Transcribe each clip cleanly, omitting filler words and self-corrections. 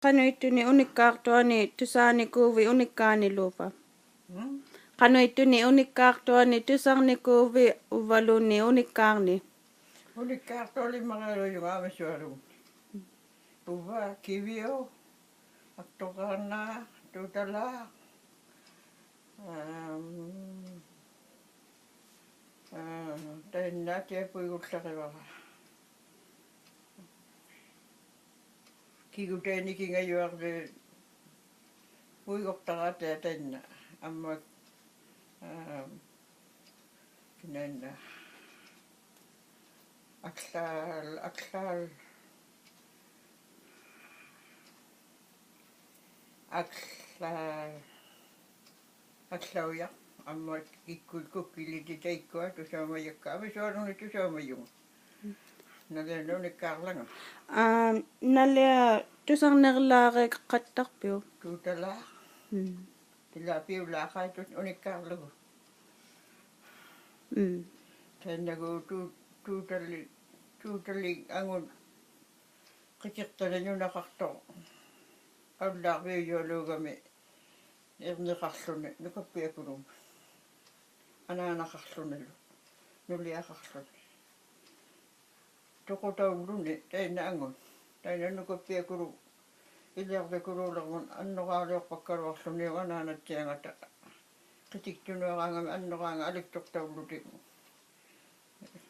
qanuittuni unikkaartuani tusaanikuuvi unikkaaniluupa. Qanuittuni unikkaartuani tusarnikuuvi uvaluni unikkaarni. Unikkaartuali maqalujugaamasualu. Uva kivio aqtoqaarna tutala tainnatia puigullaqivara. Kigutaanikingajuarlu puigortaraata tainna amma kinanna aklauja amma kukkiliti taikkua tusamajakka avisuaruni tusamayunga. Nalena unikkaarlanga. Nalea tusarnerlaare qattarpiu. Tutala. Tilapiulaaqaitut unikkaarlugu. Tannagu tuutali angun qitirtalanunaqarto aulaarviujualuugami erniqarluni nukappiakulum anaanaqarlunilu nuliaqarluni toqutaulluni taina angun taina nukappiakulu iliarvikuluulermun annoqaaliorpakkaluarluni anaanatsiangata qitiktunuaraangami annoqaanga aliktortaulluti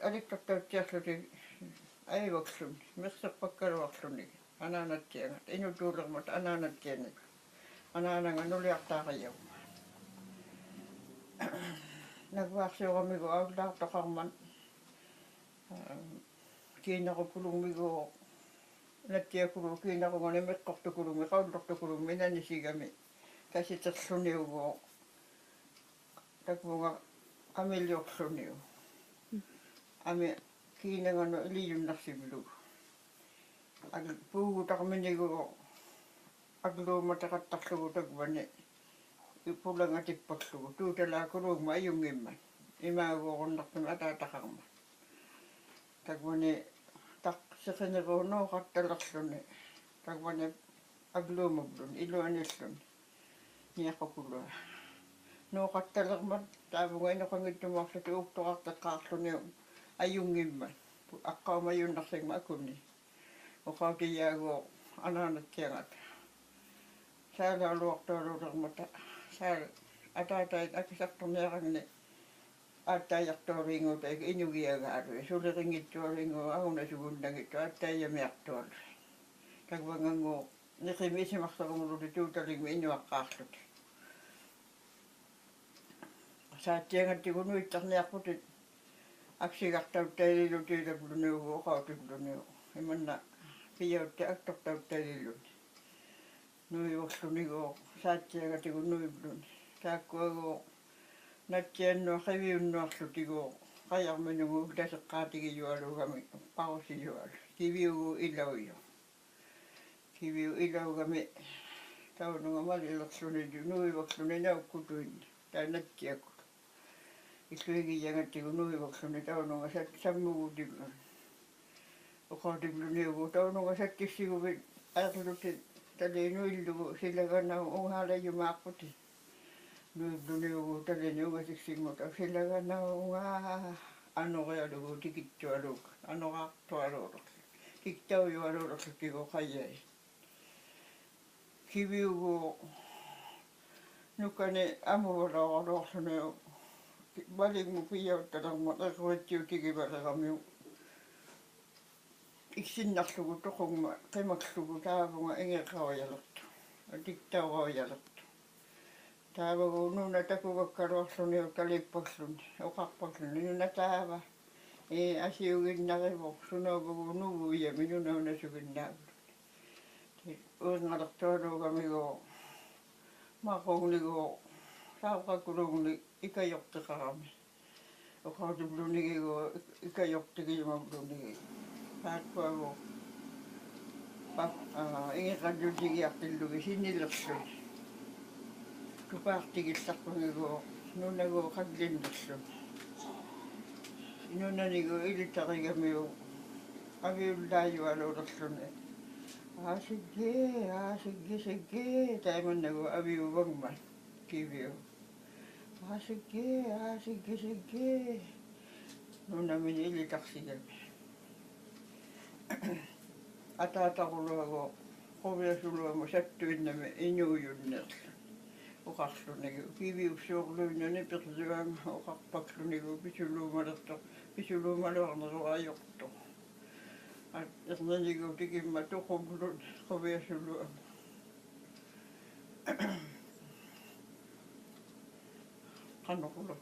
aliktortautsiarluti aivaksuni merserpakkaluarluni anaanatsiangata inutuulermut anaanatsianik anaananga nuliartaaqayagu naguarsioramigu aullaartoqarman kiinaqupulummigu nattiakulu kiinaqungani meqqortukulummi qaullertukulummi nanisigami kasiterluniugu takunga amiliorluniu ami kiinanganu iliyunnarsivilu ag puugutarminigu agluumataqattarlugu takvani ipulangatipparlugu tuutalaakuluugma ayungimman imaaguorunnartumi ataataqarma takvani seqiniruunuuqattalerluni takvani agluumavluni iluanilluni niaqakulua nuuqattalermat taavunga inoqangittumaarluti uuktoqarteqqaarluni ayungimman aqqaumayunnarsigma akunni uqautiyaaguo anaanatsiangata saalauluartualuulermata saal ataatait akisartorniaragni aattaajartuaringuuta inugiagaalui suliringittuaringu agunasugunnagittu aattaayamiartualui takvangangu niqimi isimarsorumuluti tuutaligmi inuaqqaarluti saatiangatigunuittarniarputit aksigartauttaililutiilaplunuugu oqautiplunuugu imanna piyautti aktortauttaililuni nuivorlunigu saatiangatigunuipluni taakkuagu natsiannua qiviunnuarlutigu qayarminugu taseqqaatigijualuugami parusijualu kiviugu ilauju kiviu ilaugami taununga malilerluni nuivorluni naukkutuinni taanatsiakku illuigiyangatigu nuivorluni taununga sammugutigluni uqautigluniugu taununga sattissiguvit aerluti talinuillugu silaganau ungaalajumaaqputi nuibluniugu talini ungasiksigmut silaganau ungaa anorialugu tikittualuuk anoraartualuulerlu kiktaujualuulerlutigu qayai kiviugu nukani amuvalaorluorluni valigmu piyauttalermat eqruitsiutigivaleqamiu iksinnarlugu toqungma qimaklugu taavunga ingeqaujalertu tiktauqaujalertu taavagu nuna takugakkaluarluni talipparluni oqarparluni nuna taava asiuginnarivo sunovugu nuvuiyami nunaunasuginnaavluni uingalertualuugamigu maqungligu saaqakulugni ikajorteqarami oqautiplunigigu ikajortigijumavlunigi taakkuagu ingeqallutigiartillugi sinilerluni tupaartigillarpungigu nunagu qallinnerluni nunanigu ilittarigamiu aviullaajualuulerluni sige. Taiman nagu abiubang man. Kibyo. Sige. Noon namin ilitak siya. Atatakulo ako. Kovia mo sattuin namin inyuyun na. Ukaklo nagu. Kibyo suklo na ni perjuang. Ukakpaklo nagu. Pisulumalak na ayok to. At nagu tikim mato kumulun. Kovia suluam. Kano kulo.